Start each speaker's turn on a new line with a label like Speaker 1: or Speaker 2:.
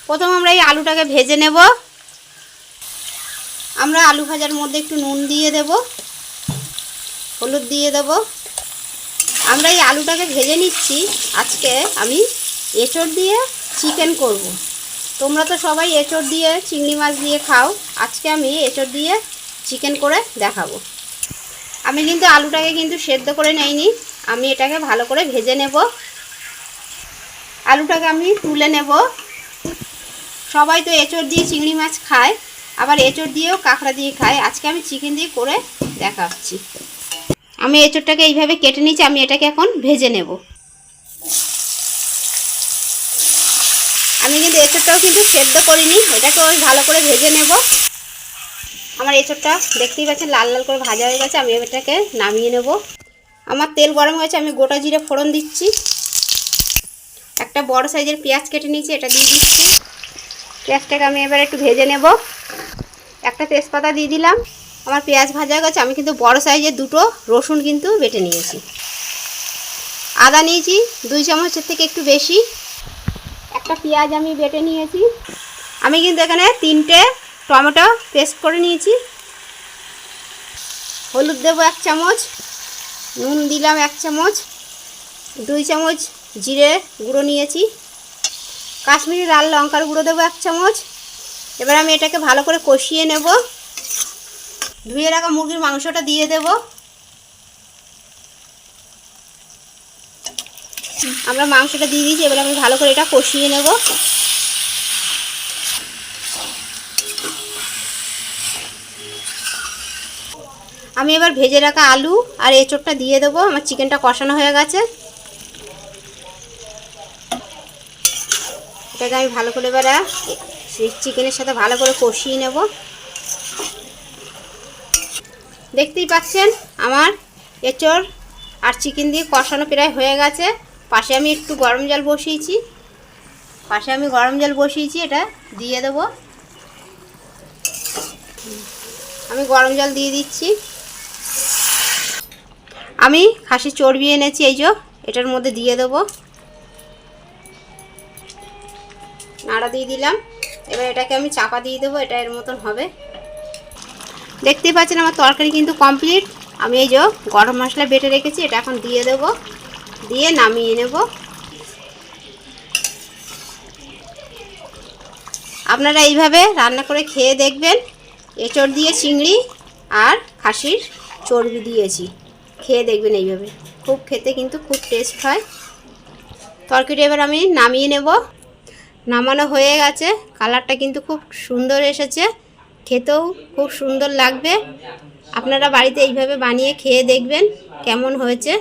Speaker 1: প্রথম আমরা এই আলুটাকে ভেজে নেব। আমরা আলু ভাজার মধ্যে একটু নুন দিয়ে দেব, হলুদ দিয়ে দেব। আমরা এই আলুটাকে ভেজে নিচ্ছি। আজকে আমি এঁচোড় দিয়ে চিকেন করব। তোমরা তো সবাই এঁচোড় দিয়ে চিংড়ি মাছ দিয়ে খাও, আজকে আমি এঁচোড় দিয়ে চিকেন করে দেখাবো। আমি কিন্তু আলুটাকে কিন্তু সেদ্ধ করে নেইনি, আমি এটাকে ভালো করে ভেজে নেব। আলুটাকে আমি তুলে নেব। সবাই তো এঁচোড় দিয়ে চিংড়ি মাছ খায়, আবার এঁচোড় দিয়েও কাঁকড়া দিয়ে খায়। আজকে আমি চিকেন দিয়ে করে দেখাচ্ছি। আমি এঁচোড়টাকে এইভাবে কেটে নিচ্ছি, আমি এটাকে এখন ভেজে নেব। আমি কিন্তু এঁচোড়টাও কিন্তু সেদ্ধ করিনি, এটাকে আমি ভালো করে ভেজে নেব। আমার এঁচোড়টা দেখতেই পাচ্ছেন লাল লাল করে ভাজা হয়ে গেছে, আমি এটাকে নামিয়ে নেব। আমার তেল গরম হয়েছে, আমি গোটা জিরে ফোড়ন দিচ্ছি। একটা বড় সাইজের পেঁয়াজ কেটে নিয়েছি, এটা দিয়ে দিচ্ছি। পেঁয়াজটাকে আমি এবার একটু ভেজে নেব। একটা তেজপাতা দিয়ে দিলাম। আমার পেঁয়াজ ভাজা হয়ে গেছে, আমি কিন্তু বড় সাইজের দুটো রসুন কিন্তু বেটে নিয়েছি। আদা নিয়েছি 2 চামচের থেকে একটু বেশি। একটা পেঁয়াজ আমি বেটে নিয়েছি। আমি কিন্তু এখানে 3টে টমেটো পেস্ট করে নিয়েছি। হলুদ দেবো 1 চামচ, নুন দিলাম 1 চামচ, 2 চামচ জিরে গুঁড়ো নিয়েছি, কাশ্মীরি লাল লঙ্কার গুঁড়ো দেবো 1 চামচ। এবার আমি এটাকে ভালো করে কষিয়ে নেব। ধুয়ে রাখা মুরগির মাংসটা দিয়ে দেব। আমরা মাংসটা দিয়ে দিয়েছি, এবার আমি ভালো করে এটা কষিয়ে নেব। আমি এবার ভেজে রাখা আলু আর এঁচোড়টা দিয়ে দেবো। আমার চিকেনটা কষানো হয়ে গেছে, এটাকে আমি ভালো করে এবার সেই চিকেনের সাথে ভালো করে কষিয়ে নেব। দেখতেই পাচ্ছেন আমার এঁচোড় আর চিকেন দিয়ে কষানো প্রায় হয়ে গেছে। পাশে আমি একটু গরম জল বসিয়েছি, এটা দিয়ে দেব। আমি গরম জল দিয়ে দিচ্ছি। আমি খাসির চর্বি এনেছি, এই যে এটার মধ্যে দিয়ে দেব। নাড়া দিয়ে দিলাম। এবার এটাকে আমি চাপা দিয়ে দেবো, এটা এর মতন হবে। দেখতেই পাচ্ছেন আমার তরকারি কিন্তু কমপ্লিট। আমি এই যে গরম মশলা বেটে রেখেছি, এটা এখন দিয়ে দেব, দিয়ে নামিয়ে নেব। আপনারা এইভাবে রান্না করে খেয়ে দেখবেন। এঁচোড় দিয়ে চিংড়ি আর খাসির চর্বি দিয়েছি, খেয়ে দেখবেন এইভাবে, খুব খেতে কিন্তু খুব টেস্ট হয়। তরকারিটা এবার আমি নামিয়ে নেব। নামানো হয়ে গেছে, কালারটা কিন্তু খুব সুন্দর এসেছে, খেতেও খুব সুন্দর লাগবে। আপনারা বাড়িতে এইভাবে বানিয়ে খেয়ে দেখবেন কেমন হয়েছে।